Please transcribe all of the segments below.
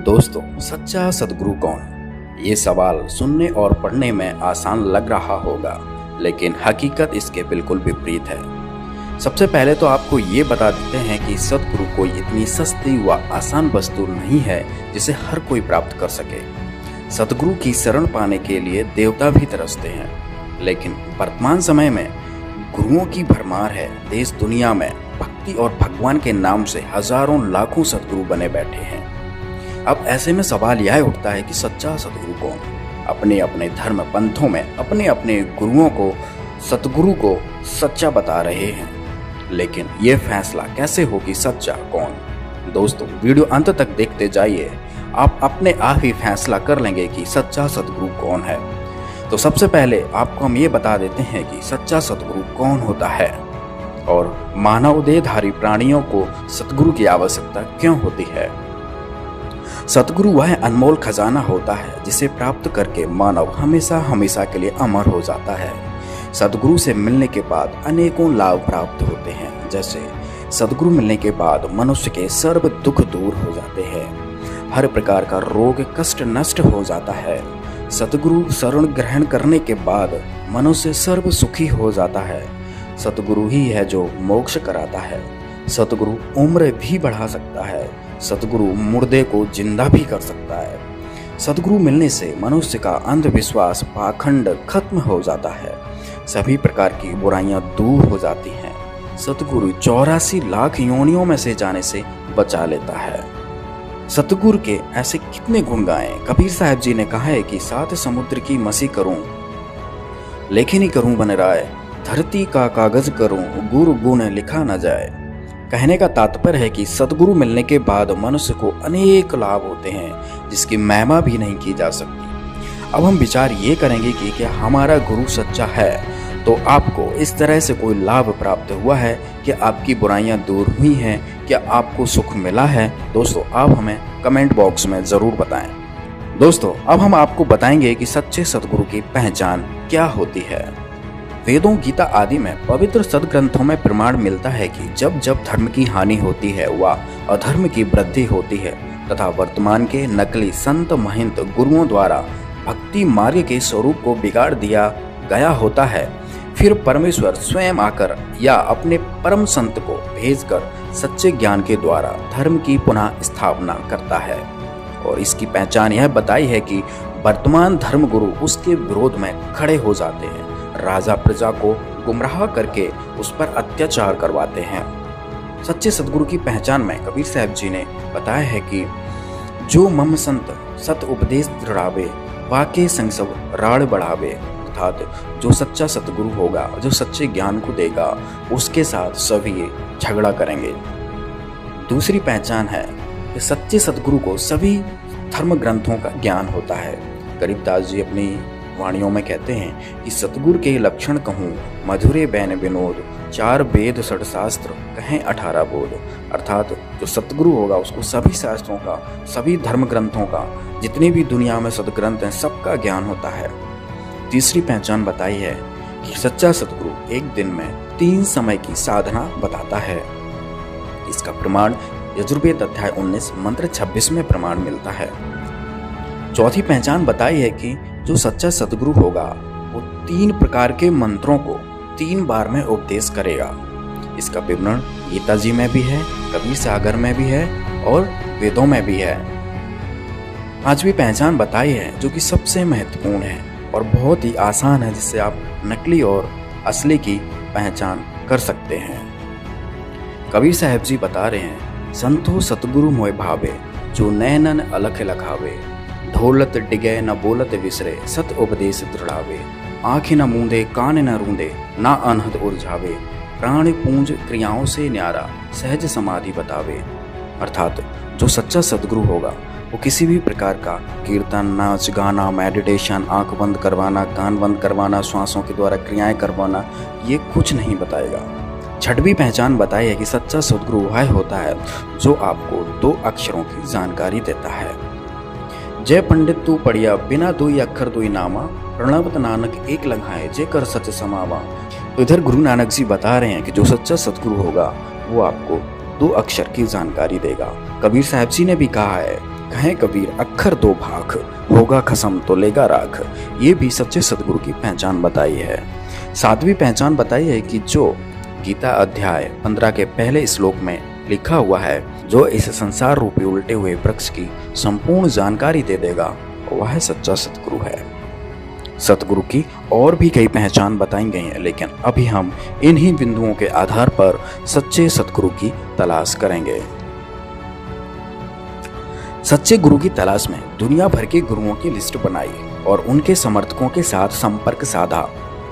दोस्तों, सच्चा सद्गुरु कौन? ये सवाल सुनने और पढ़ने में आसान लग रहा होगा, लेकिन हकीकत इसके बिल्कुल विपरीत है। सबसे पहले तो आपको ये बता देते हैं कि सद्गुरु कोई इतनी सस्ती व आसान वस्तु नहीं है जिसे हर कोई प्राप्त कर सके। सद्गुरु की शरण पाने के लिए देवता भी तरसते हैं, लेकिन वर्तमान समय में गुरुओं की भरमार है। देश दुनिया में भक्ति और भगवान के नाम से हजारों लाखों सद्गुरु बने बैठे हैं। अब ऐसे में सवाल यह उठता है कि सच्चा सद्गुरु कौन? अपने अपने धर्म पंथों में अपने अपने गुरुओं को, सद्गुरु को सच्चा बता रहे हैं, लेकिन ये फैसला कैसे हो कि सच्चा कौन? दोस्तों, वीडियो अंत तक देखते जाइए, आप अपने आप ही फैसला कर लेंगे कि सच्चा सद्गुरु कौन है। तो सबसे पहले आपको हम ये बता देते हैं कि सच्चा सद्गुरु कौन होता है और मानव देहधारी प्राणियों को सद्गुरु की आवश्यकता क्यों होती है। सद्गुरु वह अनमोल खजाना होता है जिसे प्राप्त करके मानव हमेशा हमेशा के लिए अमर हो जाता है। सद्गुरु से मिलने के बाद अनेकों लाभ प्राप्त होते हैं। जैसे सद्गुरु मिलने के बाद मनुष्य के सर्व दुख दूर हो जाते हैं, हर प्रकार का रोग कष्ट नष्ट हो जाता है। सद्गुरु शरण ग्रहण करने के बाद मनुष्य सर्व सुखी हो जाता है। सद्गुरु ही है जो मोक्ष कराता है। सद्गुरु उम्र भी बढ़ा सकता है। सद्गुरु मुर्दे को जिंदा भी कर सकता है। सद्गुरु मिलने से मनुष्य का अंधविश्वास पाखंड खत्म हो जाता है। सभी प्रकार की बुराइयां दूर हो जाती हैं। सद्गुरु 84 लाख योनियों में से जाने से बचा लेता है। सद्गुरु के ऐसे कितने गुण गाएं। कबीर साहब जी ने कहा है कि 7 समुद्र की मसी करूं, लेखनी करूं बन राय, धरती का कागज करूं, गुरु गुण लिखा न जाए। कहने का तात्पर्य है कि सद्गुरु मिलने के बाद मनुष्य को अनेक लाभ होते हैं जिसकी महिमा भी नहीं की जा सकती। अब हम विचार ये करेंगे कि क्या हमारा गुरु सच्चा है तो आपको इस तरह से कोई लाभ प्राप्त हुआ है? क्या आपकी बुराइयां दूर हुई हैं? क्या आपको सुख मिला है? दोस्तों, आप हमें कमेंट बॉक्स में ज़रूर बताएं। दोस्तों, अब हम आपको बताएंगे कि सच्चे सद्गुरु की पहचान क्या होती है। वेदों, गीता आदि में पवित्र सद्ग्रंथों में प्रमाण मिलता है कि जब जब धर्म की हानि होती है व अधर्म की वृद्धि होती है तथा वर्तमान के नकली संत महंत गुरुओं द्वारा भक्ति मार्ग के स्वरूप को बिगाड़ दिया गया होता है, फिर परमेश्वर स्वयं आकर या अपने परम संत को भेजकर सच्चे ज्ञान के द्वारा धर्म की पुनः स्थापना करता है। और इसकी पहचान यह बताई है कि वर्तमान धर्म गुरु उसके विरोध में खड़े हो जाते हैं, राजा प्रजा को गुमराह करके उस पर अत्याचार करवाते हैं। सच्चे सद्गुरु की पहचान में कबीर साहब जी ने बताया है कि जो मम संत सत उपदेश दृढ़ावे, वाके संग सब राड़ बढ़ावे। अर्थात जो सच्चा सद्गुरु होगा, जो सच्चे ज्ञान को देगा, उसके साथ सभी झगड़ा करेंगे। दूसरी पहचान है कि सच्चे सद्गुरु को सभी धर्म ग्रंथों का ज्ञान होता है। गरीबदास जी अपनी वाणियों में कहते हैं कि सद्गुरु के लक्षण कहूँ, मधुरे बैन विनोद, 4 वेद 6 शास्त्र कहें 18 बोध। अर्थात जो सद्गुरु होगा उसको सभी शास्त्रों का, सभी धर्म ग्रंथों का, जितने भी दुनिया में सद्ग्रंथ हैं, सबका ज्ञान होता है। तीसरी पहचान बताई है कि सच्चा सद्गुरु एक दिन में 3 समय की साधना बताता है। इसका प्रमाण यजुर्वेद अध्याय 19 मंत्र 26 में प्रमाण मिलता है। चौथी पहचान बताई है कि जो सच्चा सद्गुरु होगा वो 3 प्रकार के मंत्रों को 3 बार में उपदेश करेगा। इसका विवरण गीता जी में भी है, कबीर सागर में भी है और वेदों में भी है। पांचवी पहचान बताई है जो कि सबसे महत्वपूर्ण है और बहुत ही आसान है, जिससे आप नकली और असली की पहचान कर सकते हैं। कबीर साहब जी बता रहे हैं, संतो सतगुरु मोय भावे, जो नैनन अलख लखावे, ढोलत डिगे न बोलत विसरे, सत उपदेश दृढ़ावे। आँखें न मूंदे कान न रूंदे, ना अनहद उलझावे, प्राण पूंज क्रियाओं से न्यारा, सहज समाधि बतावे। अर्थात जो सच्चा सद्गुरु होगा वो किसी भी प्रकार का कीर्तन, नाच गाना, मेडिटेशन, आंख बंद करवाना, कान बंद करवाना, श्वासों के द्वारा क्रियाएं करवाना, ये कुछ नहीं बताएगा। छठवीं पहचान बताई है कि सच्चा सद्गुरु वह होता है जो आपको 2 अक्षरों की जानकारी देता है। जय पंडित तू पढ़िया, बिना 2 अक्षर 2 नामा, प्रणवत नानक एक लंघाए, जे कर सच समावा। तो इधर गुरु नानक जी बता रहे हैं कि जो सच्चा सद्गुरु होगा वो आपको 2 अक्षर की जानकारी देगा। कबीर साहब जी ने भी कहा है कहें कबीर अक्षर दो भाख, होगा खसम तो लेगा राख। ये भी सच्चे सदगुरु की पहचान बताई है। सातवीं पहचान बताई है कि जो गीता अध्याय 15 के पहले श्लोक में लिखा हुआ है, जो इस संसार रूपी उल्टे हुए वृक्ष की संपूर्ण जानकारी दे देगा, वह सच्चा सतगुरु है। सतगुरु की और भी कई पहचान बताई गई हैं, लेकिन अभी हम इन्हीं बिंदुओं के आधार पर सच्चे सतगुरु की तलाश करेंगे। सच्चे गुरु की तलाश में दुनिया भर के गुरुओं की लिस्ट बनाई और उनके समर्थकों के साथ संपर्क साधा।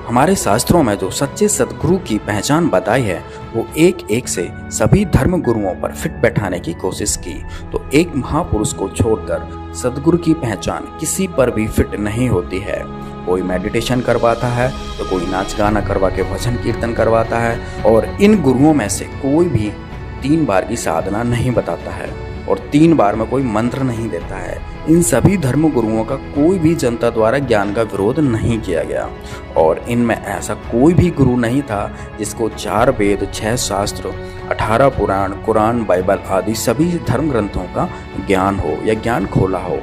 हमारे शास्त्रों में जो सच्चे सतगुरु की पहचान बताई है, वो एक एक से सभी धर्म गुरुओं पर फिट बैठाने की कोशिश की, तो एक महापुरुष को छोड़कर सतगुरु की पहचान किसी पर भी फिट नहीं होती है। कोई मेडिटेशन करवाता है तो कोई नाच गाना करवा के भजन कीर्तन करवाता है, और इन गुरुओं में से कोई भी 3 बार की साधना नहीं बताता है और 3 बार में कोई मंत्र नहीं देता है। इन सभी धर्म गुरुओं का कोई भी जनता द्वारा ज्ञान का विरोध नहीं किया गया, और इनमें ऐसा कोई भी गुरु नहीं था जिसको 4 वेद, 6 शास्त्र, 18 पुराण, कुरान, बाइबल आदि सभी धर्म ग्रंथों का ज्ञान हो या ज्ञान खोला हो।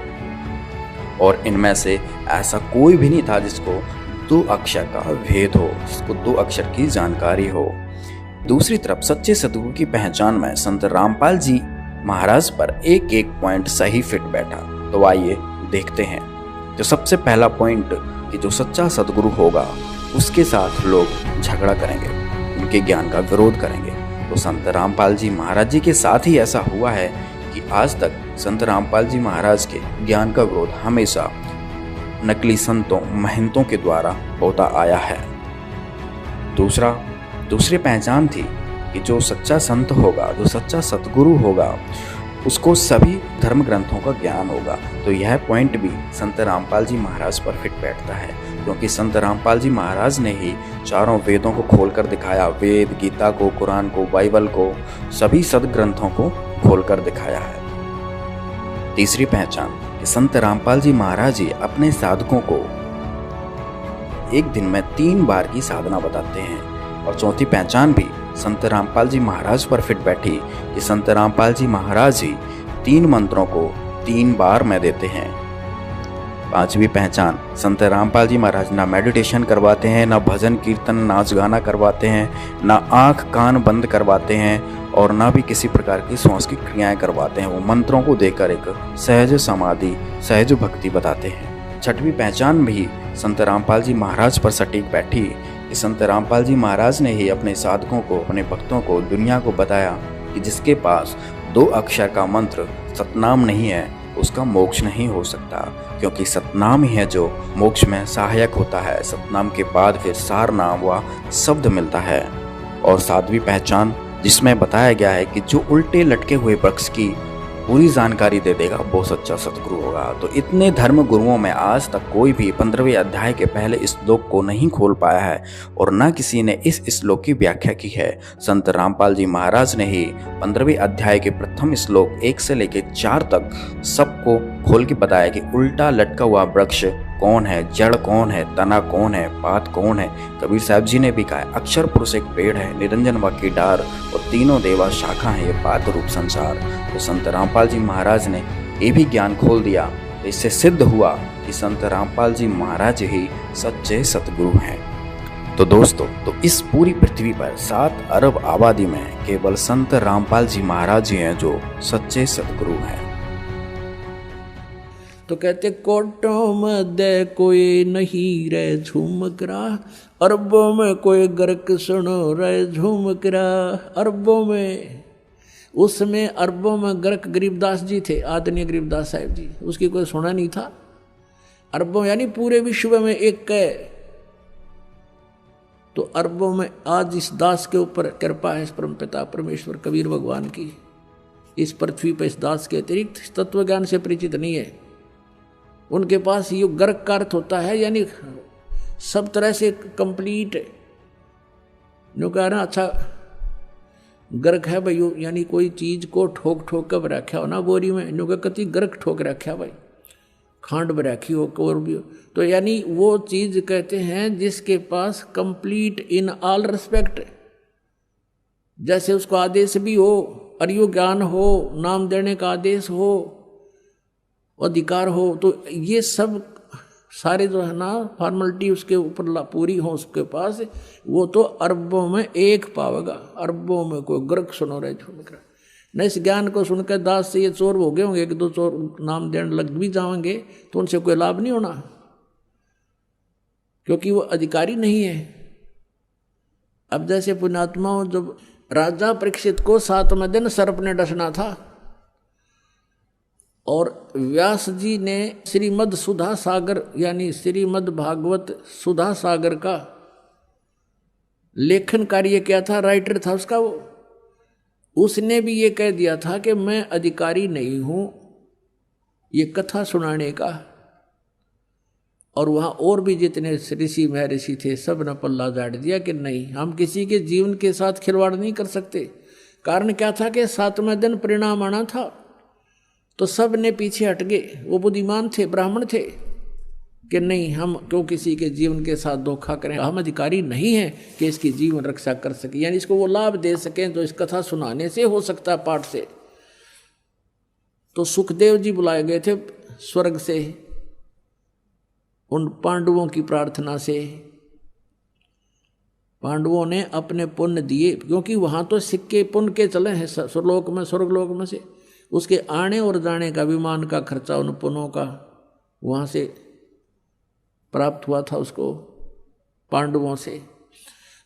और इनमें से ऐसा कोई भी नहीं था जिसको 2 अक्षर का भेद हो, जिसको 2 अक्षर की जानकारी हो। दूसरी तरफ सच्चे सतगुरु की पहचान में संत रामपाल जी महाराज पर एक एक पॉइंट सही फिट बैठा। तो आइए देखते हैं। जो सबसे पहला पॉइंट कि जो सच्चा सतगुरु होगा उसके साथ लोग झगड़ा करेंगे, उनके ज्ञान का विरोध करेंगे। तो संत रामपाल जी महाराज जी के साथ ही ऐसा हुआ है कि आज तक संत रामपाल जी महाराज के ज्ञान का विरोध हमेशा नकली संतों, महंतों के द्वारा होता आया है। दूसरी पहचान थी कि जो सच्चा संत होगा, जो सच्चा सतगुरु होगा, उसको सभी धर्म ग्रंथों का ज्ञान होगा। तो यह पॉइंट भी संत रामपाल जी महाराज पर फिट बैठता है, क्योंकि संत रामपाल जी महाराज ने ही चारों वेदों को खोलकर दिखाया। वेद, गीता को, कुरान को, बाइबल को, सभी सदग्रंथों को खोलकर दिखाया है। तीसरी पहचान कि संत रामपाल जी महाराज जी अपने साधकों को एक दिन में 3 बार की साधना बताते हैं। और चौथी पहचान भी संत रामपाल जी महाराज पर फिट बैठी कि संत रामपाल जी महाराज ही 3 मंत्रों को 3 बार में देते हैं। पांचवी पहचान, संत रामपाल जी महाराज ना मेडिटेशन करवाते हैं, ना भजन कीर्तन, नाच गाना करवाते हैं, ना आंख कान बंद करवाते हैं, और ना भी किसी प्रकार की श्वास की क्रियाएं करवाते हैं। वो मंत्रों को देकर एक सहज समाधि, सहज भक्ति बताते हैं। छठवीं पहचान भी संत रामपाल जी महाराज पर सटीक बैठी कि संत रामपाल जी महाराज ने ही अपने साधकों को, अपने भक्तों को, दुनिया को बताया कि जिसके पास 2 अक्षर का मंत्र सतनाम नहीं है, उसका मोक्ष नहीं हो सकता, क्योंकि सतनाम ही है जो मोक्ष में सहायक होता है। सतनाम के बाद फिर सार नाम व शब्द मिलता है। और 7वीं पहचान जिसमें बताया गया है कि जो उल्टे लटके हुए वृक्ष की पूरी जानकारी दे देगा, वो सच्चा सतगुरु होगा। तो इतने धर्म गुरुओं में आज तक कोई भी 15वें अध्याय के पहले श्लोक को नहीं खोल पाया है, और न किसी ने इस श्लोक की व्याख्या की है। संत रामपाल जी महाराज ने ही 15वें अध्याय के प्रथम श्लोक 1 से लेकर 4 तक सबको खोल के बताया कि उल्टा लटका हुआ वृक्ष कौन है, जड़ कौन है, तना कौन है, पात कौन है। कबीर साहब जी ने भी कहा, अक्षर पुरुष एक पेड़ है, निरंजन वाक्य डार, और तीनों देवा शाखा है, ये पात रूप संसार। तो संत रामपाल जी महाराज ने ये भी ज्ञान खोल दिया। तो इससे सिद्ध हुआ कि संत रामपाल जी महाराज ही सच्चे सतगुरु हैं। तो दोस्तों, तो इस पूरी पृथ्वी पर 7 अरब आबादी में केवल संत रामपाल जी महाराज ही हैं जो सच्चे सतगुरु हैं। तो कहते कोटों में कोई नहीं रहे झूमक रहा, अरबों में कोई गर्क सुनो रहे झूमक रहा। अरबों में, उसमें अरबों में गर्क गरीबदास जी थे, आदरणीय गरीबदास साहिब जी, उसकी कोई सुना नहीं था। अरबों यानी पूरे विश्व में एक कह। तो अरबों में आज इस दास के ऊपर कृपा है, इस परमपिता परमेश्वर कबीर भगवान की। इस पृथ्वी पर इस दास के अतिरिक्त तत्व ज्ञान से परिचित नहीं है। उनके पास ये गर्क का अर्थ होता है यानी सब तरह से कंप्लीट। जो कह रहा अच्छा गर्क है भाई, यानी कोई चीज को ठोक ठोक कर रखा हो ना बोरी में, जो कति गर्क ठोक रखा भाई, खांड में रखी हो और भी हो। तो यानी वो चीज कहते हैं जिसके पास कंप्लीट इन ऑल रिस्पेक्ट, जैसे उसको आदेश भी हो, अर्यो ज्ञान हो, नाम देने का आदेश हो, अधिकार हो, तो ये सब सारे जो है ना फॉर्मेलिटी उसके ऊपर पूरी हो उसके पास, वो तो अरबों में एक पावेगा, अरबों में कोई गर्क सुनो रहे झुमकर न। इस ज्ञान को सुनकर दास से ये चोर हो गए होंगे, एक दो चोर नाम देने लग भी जाएंगे तो उनसे कोई लाभ नहीं होना, क्योंकि वो अधिकारी नहीं है। अब जैसे पुण्यात्माओं, जब राजा परीक्षित को 7वें दिन सर्प ने डसना था और व्यास जी ने श्रीमद् सुधा सागर यानी श्रीमद् भागवत सुधा सागर का लेखन कार्य किया था, राइटर था उसका वो, उसने भी ये कह दिया था कि मैं अधिकारी नहीं हूं ये कथा सुनाने का। और वहां और भी जितने ऋषि महर्षि थे सब ने पल्ला झाड़ दिया कि नहीं, हम किसी के जीवन के साथ खिलवाड़ नहीं कर सकते। कारण क्या था कि 7वें दिन परिणाम आना था, तो सब ने पीछे हट गए। वो बुद्धिमान थे, ब्राह्मण थे कि नहीं, हम क्यों किसी के जीवन के साथ धोखा करें, हम अधिकारी नहीं हैं कि इसकी जीवन रक्षा कर सके, यानी इसको वो लाभ दे सकें जो इस कथा सुनाने से हो सकता है, पाठ से। तो सुखदेव जी बुलाए गए थे स्वर्ग से उन पांडवों की प्रार्थना से। पांडवों ने अपने पुण्य दिए, क्योंकि वहां तो सिक्के पुण्य के चले हैं स्वर्गलोक में, स्वर्गलोक में से उसके आने और जाने का विमान का खर्चा उन पुण्यों का वहां से प्राप्त हुआ था उसको पांडवों से।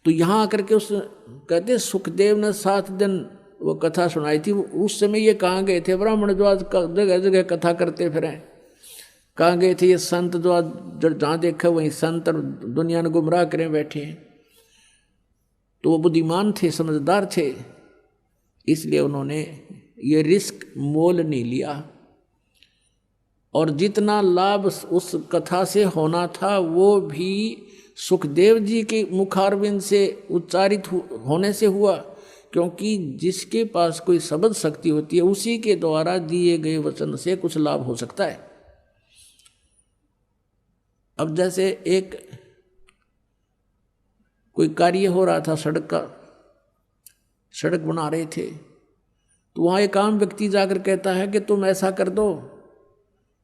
तो यहाँ आकर के उस कहते सुखदेव ने 7 दिन वो कथा सुनाई थी। उस समय ये कहाँ गए थे ब्राह्मण जो आज जगह जगह कथा करते फिरें, कहाँ गए थे ये संत जो आज जहाँ देखा वहीं संत और दुनिया ने गुमराह करें बैठे हैं। तो वो बुद्धिमान थे, समझदार थे, इसलिए उन्होंने ये रिस्क मोल नहीं लिया। और जितना लाभ उस कथा से होना था वो भी सुखदेव जी के मुखारविंद से उच्चारित होने से हुआ, क्योंकि जिसके पास कोई शब्द शक्ति होती है उसी के द्वारा दिए गए वचन से कुछ लाभ हो सकता है। अब जैसे एक कोई कार्य हो रहा था सड़क का, सड़क बना रहे थे, तो वहाँ एक आम व्यक्ति जाकर कहता है कि तुम ऐसा कर दो,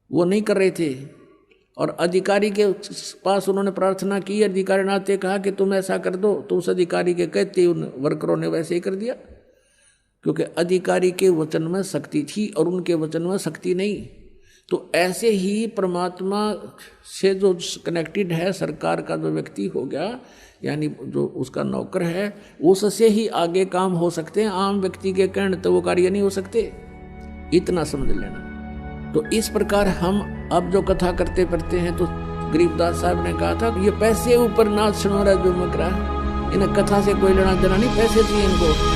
वो नहीं कर रहे थे। और अधिकारी के पास उन्होंने प्रार्थना की, अधिकारी नाते कहा कि तुम ऐसा कर दो, तो उस अधिकारी के कहते उन वर्करों ने वैसे ही कर दिया, क्योंकि अधिकारी के वचन में शक्ति थी और उनके वचन में शक्ति नहीं। तो ऐसे ही परमात्मा से जो कनेक्टेड है, सरकार का जो व्यक्ति हो गया यानी जो उसका नौकर है, उससे ही आगे काम हो सकते हैं। आम व्यक्ति के कहने तो वो कार्य नहीं हो सकते, इतना समझ लेना। तो इस प्रकार हम अब जो कथा करते पढ़ते हैं, तो गरीबदास साहब ने कहा था ये पैसे ऊपर नाच सुनो रहा जो मकरा, इन्हें कथा से कोई लेना देना नहीं, पैसे चाहिए इनको।